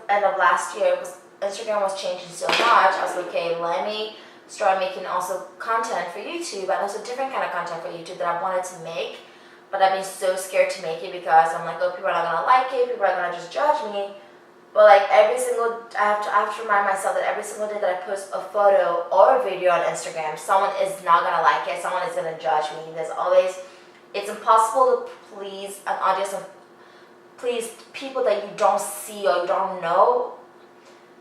end of last year, Instagram was changing so much. I was like, okay, let me start making also content for YouTube, and also different kind of content for YouTube that I wanted to make, but I've been so scared to make it because I'm like, oh, people are not gonna like it, people are gonna just judge me. But like I have to remind myself that every single day that I post a photo or a video on Instagram, someone is not gonna like it, someone is gonna judge me. It's impossible to please an audience of please people that you don't see or you don't know.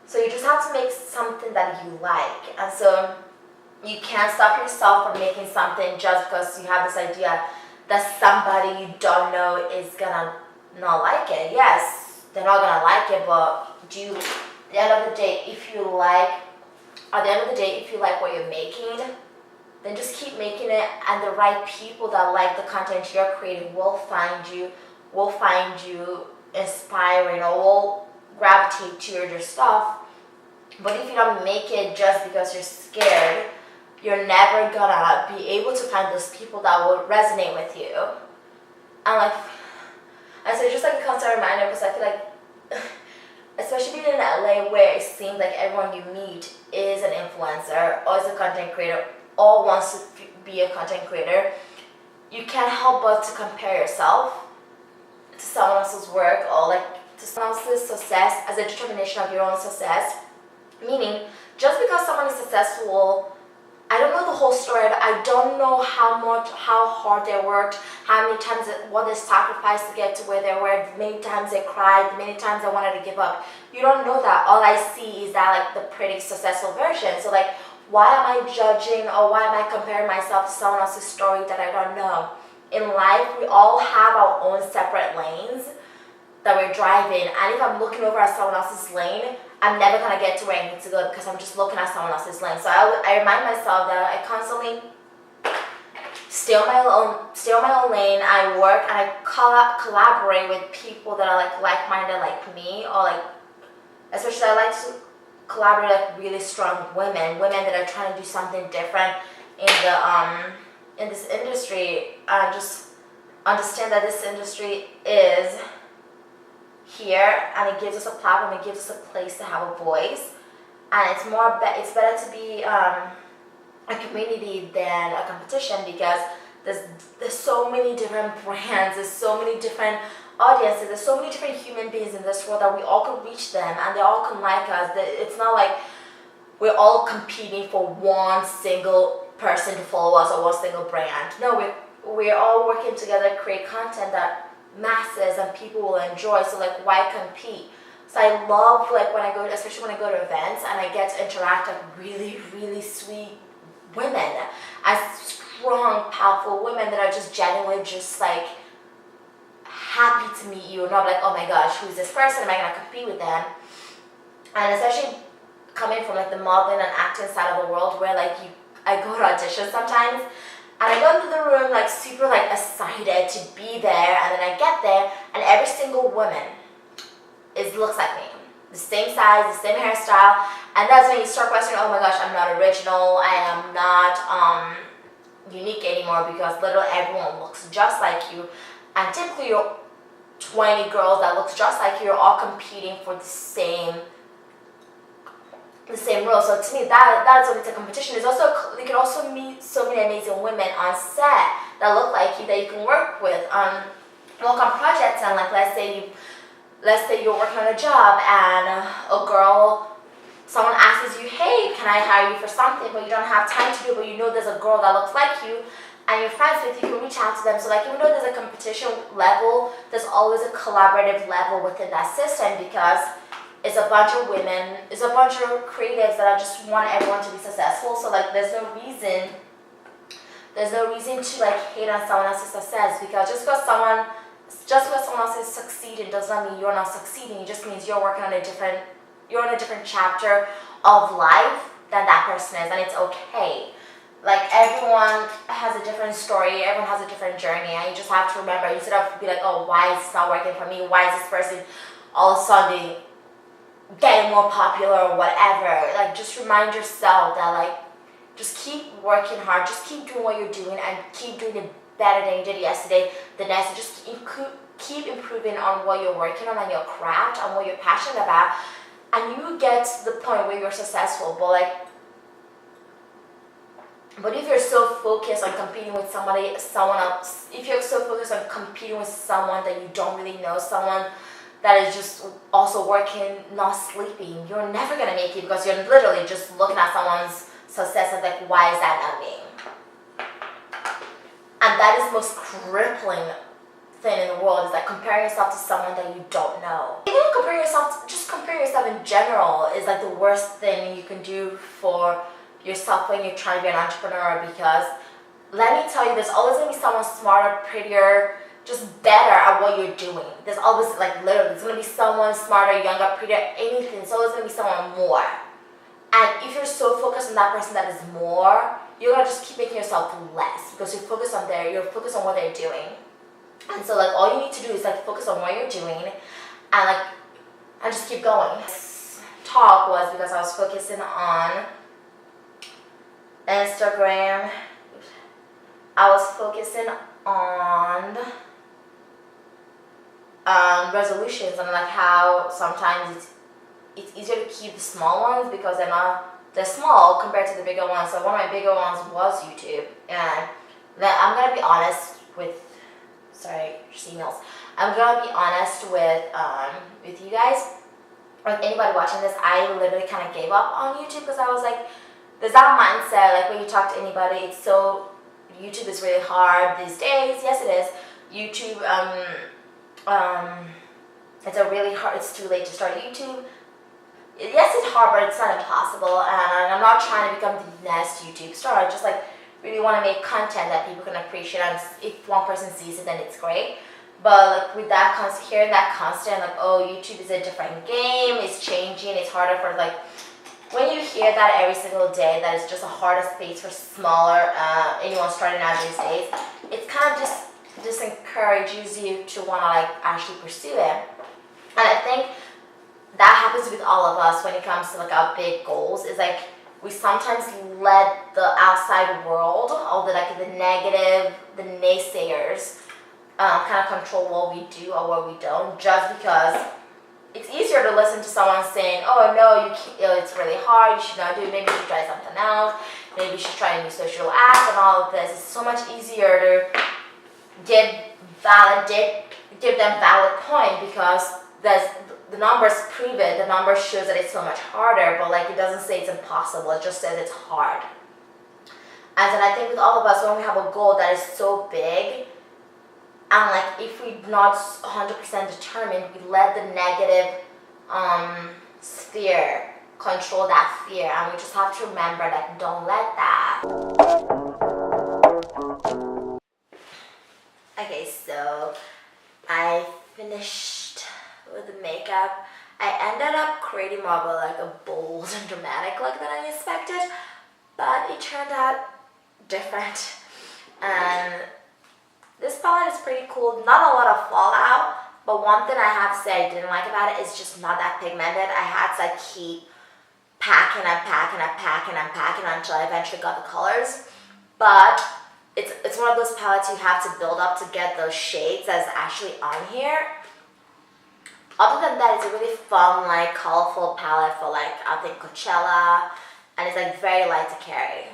So you just have to make something that you like. And so you can't stop yourself from making something just because you have this idea that somebody you don't know is gonna not like it. Yes, they're not gonna like it, but at the end of the day, if you like what you're making, then just keep making it, and the right people that like the content you're creating will find you inspiring, or will gravitate toward your stuff. But if you don't make it just because you're scared, you're never gonna be able to find those people that will resonate with you. And so it's just like a constant reminder, because I feel like, especially being in LA, where it seems like everyone you meet is an influencer or is a content creator or wants to be a content creator, you can't help but to compare yourself to someone else's work, or like to someone else's success as a determination of your own success. Meaning, just because someone is successful, I don't know the whole story. I don't know how hard they worked, how many times, what they sacrificed to get to where they were, many times they cried, many times they wanted to give up. You don't know that. All I see is that like the pretty successful version. So like, why am I judging, or why am I comparing myself to someone else's story that I don't know? In life, we all have our own separate lanes that we're driving, and if I'm looking over at someone else's lane, I'm never gonna get to where I need to go because I'm just looking at someone else's lane. So I remind myself that I constantly stay on my own lane. I work and I collaborate with people that are like-minded like me, or like, especially I like to collaborate with really strong women that are trying to do something different in this industry. And just understand that this industry is here, and it gives us a platform, it gives us a place to have a voice, and it's better to be a community than a competition, because there's so many different brands, there's so many different audiences, there's so many different human beings in this world that we all can reach them and they all can like us. It's not like we're all competing for one single person to follow us or one single brand. No, we're all working together to create content that masses and people will enjoy. So like, why compete? So I love especially when I go to events and I get to interact with really, really sweet women, as strong, powerful women that are just genuinely just like happy to meet you, not like, oh my gosh, who's this person? Am I gonna compete with them? And especially coming from like the modeling and acting side of the world, where like I go to auditions sometimes, and I go into the room like super like excited to be there, and then I get there and every single woman looks like me. The same size, the same hairstyle, and that's when you start questioning, oh my gosh, I'm not original, I am not unique anymore, because literally everyone looks just like you. And typically you're 20 girls that looks just like you, you're all competing for the same role. So to me, that is what it's a competition. You can also meet so many amazing women on set that look like you, that you can work with, work on projects. And like, let's say you're working on a job and someone asks you, hey, can I hire you for something, but you don't have time to do it, but you know there's a girl that looks like you and you're friends with, you can reach out to them. So like, even though there's a competition level, there's always a collaborative level within that system, because it's a bunch of women, it's a bunch of creatives that just want everyone to be successful. So like, there's no reason to like hate on someone else's success, because just because someone else is succeeding does not mean you're not succeeding. It just means you're in a different chapter of life than that person is, and it's okay. Like, everyone has a different story, everyone has a different journey, and you just have to remember, instead of be like, oh, why is this not working for me? Why is this person all of a sudden getting more popular or whatever? Like, just remind yourself that, like, just keep working hard, just keep doing what you're doing, and keep doing it better than you did yesterday, the next. Just keep improving on what you're working on and your craft and what you're passionate about, and you get to the point where you're successful. But if you're so focused on competing with someone else, if you're so focused on competing with someone that you don't really know, someone that is just also working, not sleeping, you're never gonna make it, because you're literally just looking at someone's success and like, why is that not me? And that is the most crippling thing in the world, is like comparing yourself to someone that you don't know. Even comparing yourself in general is like the worst thing you can do for yourself when you're trying to be an entrepreneur, because let me tell you, there's always going to be someone smarter, prettier, just better at what you're doing. There's always, like, literally, there's going to be someone smarter, younger, prettier, anything. There's always going to be someone more. And if you're so focused on that person that is more, you're going to just keep making yourself less, because you're focused on what they're doing. And so, like, all you need to do is, like, focus on what you're doing and just keep going. This talk was because I was focusing on Instagram. I was focusing on resolutions, and like how sometimes it's easier to keep the small ones because they're small compared to the bigger ones. So one of my bigger ones was YouTube, and then I'm gonna be honest with I'm gonna be honest with you guys, or anybody watching this. I literally kind of gave up on YouTube because I was like, there's that mindset, like when you talk to anybody, YouTube is really hard these days. Yes, it is. YouTube, it's too late to start YouTube. Yes, it's hard, but it's not impossible, and I'm not trying to become the next YouTube star. I just like really want to make content that people can appreciate, and if one person sees it, then it's great. But like with that hearing that constant, like, oh, YouTube is a different game, it's changing, it's harder for like, when you hear that every single day, that it's just a harder space for smaller, anyone starting out these days, it kind of just encourages you to want to like actually pursue it. And I think that happens with all of us when it comes to like our big goals, is like we sometimes let the outside world, all the like the negative, the naysayers, kind of control what we do or what we don't, just because it's easier to listen to someone saying, oh no, it's really hard, you should not do it, maybe you should try something else, maybe you should try a new social app and all of this. It's so much easier to give them valid point, because the numbers prove it, the numbers shows that it's so much harder, but like it doesn't say it's impossible, it just says it's hard. And then I think with all of us, when we have a goal that is so big, and like if we're not 100% determined, we let the negative sphere control that fear, and we just have to remember that don't let that. Okay, so I finished with the makeup. I ended up creating more of like a bold and dramatic look than I expected, but it turned out different. And this palette is pretty cool. Not a lot of fallout, but one thing I have to say I didn't like about it is just not that pigmented. I had to like keep packing until I eventually got the colors. But it's one of those palettes you have to build up to get those shades that's actually on here. Other than that, it's a really fun, like colorful palette for like, I think, Coachella, and it's like very light to carry.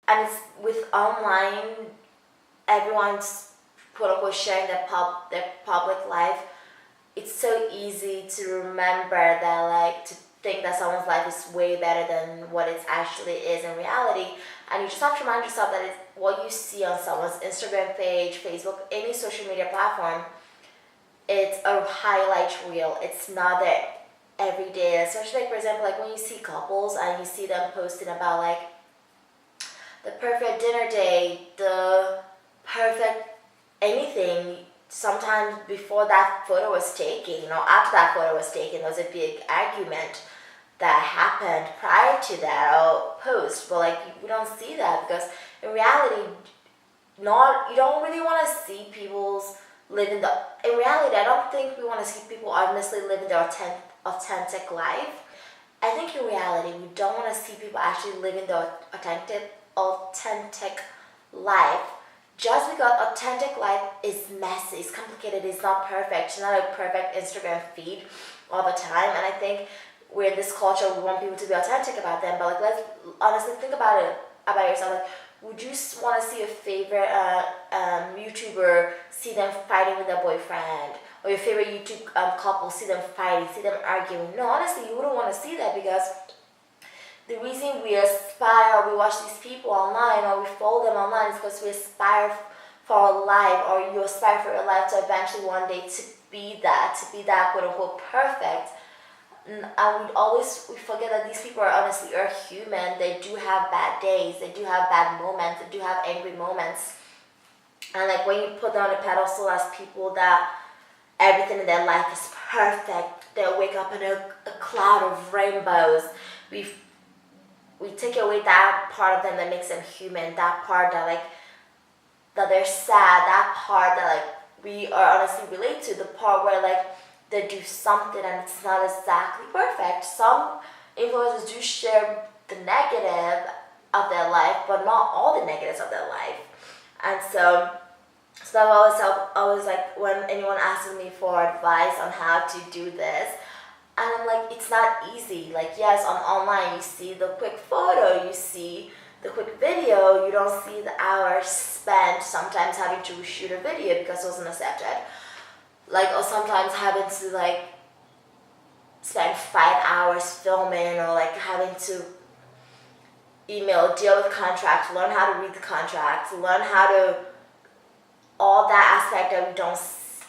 And it's with online, everyone's quote-unquote sharing their public life. It's so easy to remember that, like, to think that someone's life is way better than what it actually is in reality. And you just have to remind yourself that it's what you see on someone's Instagram page, Facebook, any social media platform, it's a highlight reel. It's not there every day. Especially, like, for example, like when you see couples and you see them posting about like the perfect dinner date, the perfect anything. Sometimes before that photo was taken, after that photo was taken, there was a big argument that happened prior to that post. But like, we don't see that, because in reality, you don't really want to see people's living in reality, I don't think we want to see people honestly living their authentic life. I think in reality, we don't want to see people actually living their authentic life, Just because authentic life is messy, it's complicated, it's not perfect, it's not a perfect Instagram feed all the time. And I think we're in this culture, we want people to be authentic about them, but like, let's honestly think about it, about yourself. Like, would you want to see your favorite YouTuber, see them fighting with their boyfriend, or your favorite YouTube couple, see them fighting, see them arguing? No, honestly, you wouldn't want to see that, because the reason we aspire, or we watch these people online, or we follow them online, is because we aspire for our life, or you aspire for your life to eventually one day to be that quote unquote perfect. And we forget that these people are human. They do have bad days, they do have bad moments, they do have angry moments. And like, when you put them on a pedestal as people that everything in their life is perfect, they wake up in a cloud of rainbows, we take away that part of them that makes them human, that part that like, that they're sad, that part that like we are honestly relate to, the part where like they do something and it's not exactly perfect. Some influencers do share the negative of their life, but not all the negatives of their life. And so that always like, when anyone asks me for advice on how to do this, and I'm like, it's not easy. Like, yes, online you see the quick photo, you see the quick video, you don't see the hours spent sometimes having to reshoot a video because it wasn't accepted. Like, or sometimes having to like spend 5 hours filming, or like having to deal with contracts, learn how to read the contracts, learn how to, all that aspect that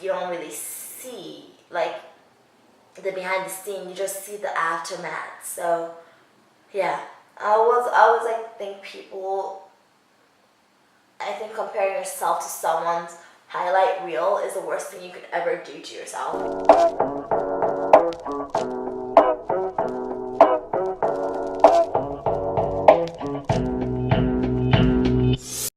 you don't really see, like the behind the scene, you just see the aftermath. So yeah, I was like, I think comparing yourself to someone's highlight reel is the worst thing you could ever do to yourself.